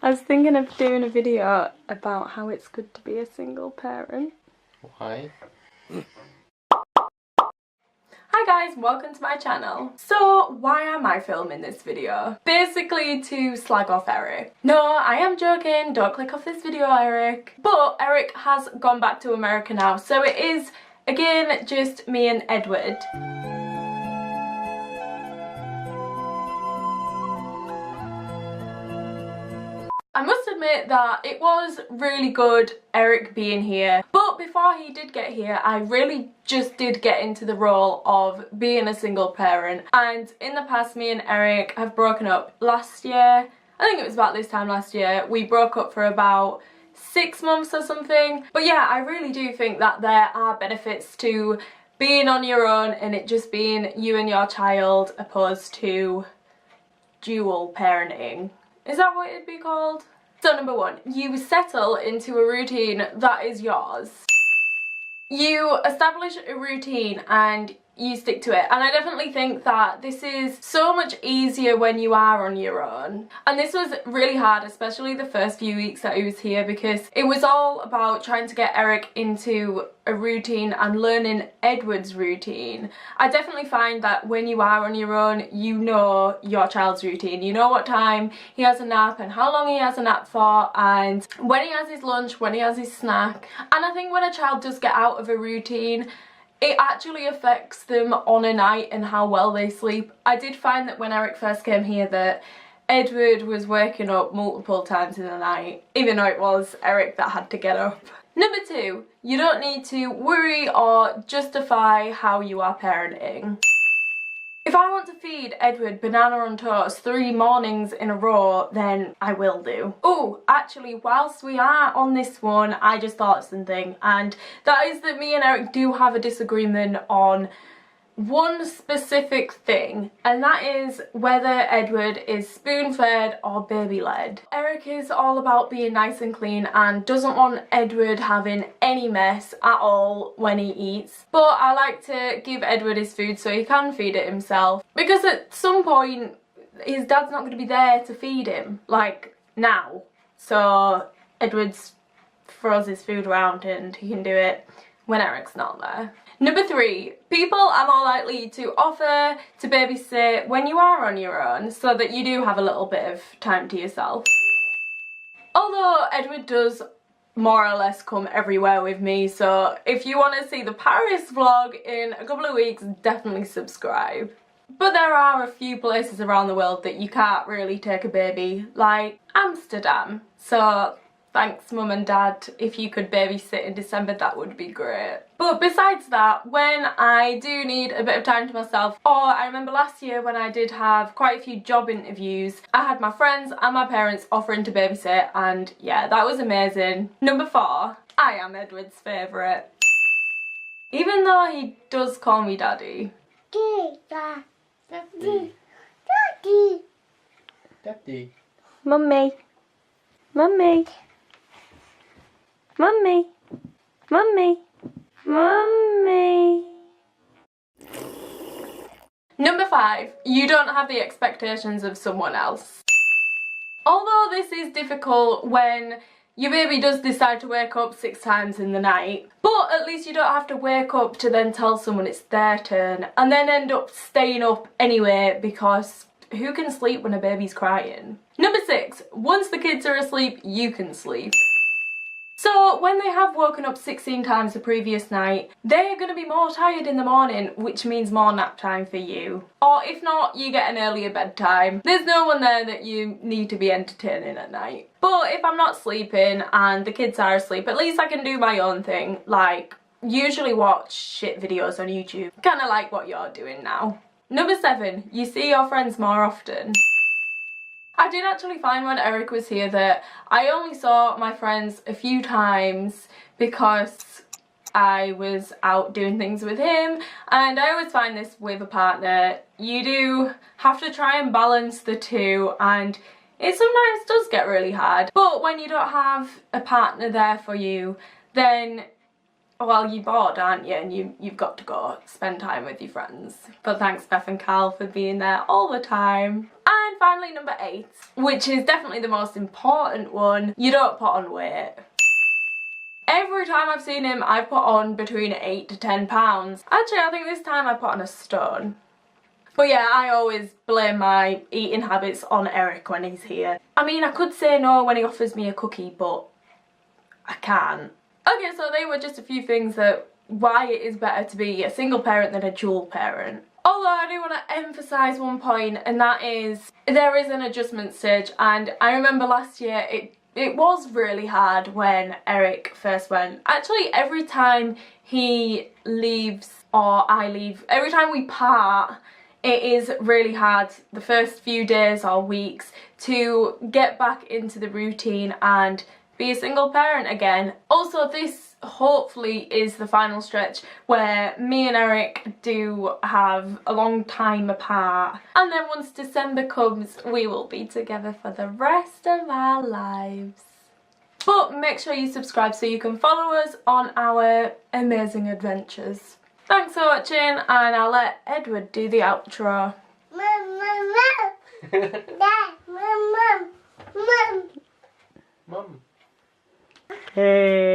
I was thinking of doing a video about how it's good to be a single parent. Why? Hi guys, welcome to my channel. So why am I filming this video? Basically to slag off Eric. No, I am joking, don't click off this video, Eric. But Eric has gone back to America now, so it is again just me and Edward. I must admit that it was really good Eric being here, but before he did get here I really just did get into the role of being a single parent, and in the past me and Eric have broken up last year. I think it was about this time last year. We broke up for about 6 months or something, but yeah, I really do think that there are benefits to being on your own and it just being you and your child opposed to dual parenting. Is that what it'd be called? So number one, you settle into a routine that is yours. You establish a routine and you stick to it, and I definitely think that this is so much easier when you are on your own. And this was really hard, especially the first few weeks that he was here, because it was all about trying to get Eric into a routine and learning Edward's routine. I definitely find that when you are on your own, you know your child's routine. You know what time he has a nap and how long he has a nap for, and when he has his lunch, when he has his snack. And I think when a child does get out of a routine, it actually affects them on a night and how well they sleep. I did find that when Eric first came here that Edward was waking up multiple times in the night, even though it was Eric that had to get up. Number two, you don't need to worry or justify how you are parenting. If I want to feed Edward banana on toast 3 mornings in a row, then I will do. Oh, actually, whilst we are on this one, I just thought of something, and that is that me and Eric do have a disagreement on one specific thing, and that is whether Edward is spoon-fed or baby-led. Eric is all about being nice and clean and doesn't want Edward having any mess at all when he eats, but I like to give Edward his food so he can feed it himself, because at some point his dad's not going to be there to feed him, like now, so Edward throws his food around and he can do it when Eric's not there. Number three, people are more likely to offer to babysit when you are on your own, so that you do have a little bit of time to yourself. Although Edward does more or less come everywhere with me, so if you want to see the Paris vlog in a couple of weeks, definitely subscribe. But there are a few places around the world that you can't really take a baby, like Amsterdam, so thanks mum and dad, if you could babysit in December that would be great. But besides that, when I do need a bit of time to myself, or I remember last year when I did have quite a few job interviews, I had my friends and my parents offering to babysit, and yeah, that was amazing. Number four, I am Edward's favourite. Even though he does call me daddy. Daddy. Daddy. Mummy. Mummy. Mummy. Mummy. Mummy. Number five, you don't have the expectations of someone else. Although this is difficult when your baby does decide to wake up 6 times in the night, but at least you don't have to wake up to then tell someone it's their turn and then end up staying up anyway, because who can sleep when a baby's crying? Number six, once the kids are asleep, you can sleep. So when they have woken up 16 times the previous night, they're going to be more tired in the morning, which means more nap time for you. Or if not, you get an earlier bedtime. There's no one there that you need to be entertaining at night. But if I'm not sleeping and the kids are asleep, at least I can do my own thing, like usually watch shit videos on YouTube. Kinda like what you're doing now. Number seven, you see your friends more often. I did actually find when Eric was here that I only saw my friends a few times because I was out doing things with him, and I always find this with a partner. You do have to try and balance the two, and it sometimes does get really hard. But when you don't have a partner there for you, then well, you're bored, aren't you? And you've got to go spend time with your friends. But thanks Beth and Carl for being there all the time. And finally, number 8, which is definitely the most important one, you don't put on weight. Every time I've seen him, I've put on between 8 to 10 pounds. Actually, I think this time I put on a stone. But yeah, I always blame my eating habits on Eric when he's here. I mean, I could say no when he offers me a cookie, but I can't. Okay, so they were just a few things that why it is better to be a single parent than a dual parent. Although I do want to emphasise one point, and that is there is an adjustment stage, and I remember last year it was really hard when Eric first went. Actually, every time he leaves or I leave, every time we part, it is really hard the first few days or weeks to get back into the routine and be a single parent again. Also, this hopefully is the final stretch where me and Eric do have a long time apart, and then once December comes we will be together for the rest of our lives. But make sure you subscribe so you can follow us on our amazing adventures. Thanks for watching, and I'll let Edward do the outro. Mum. Hey.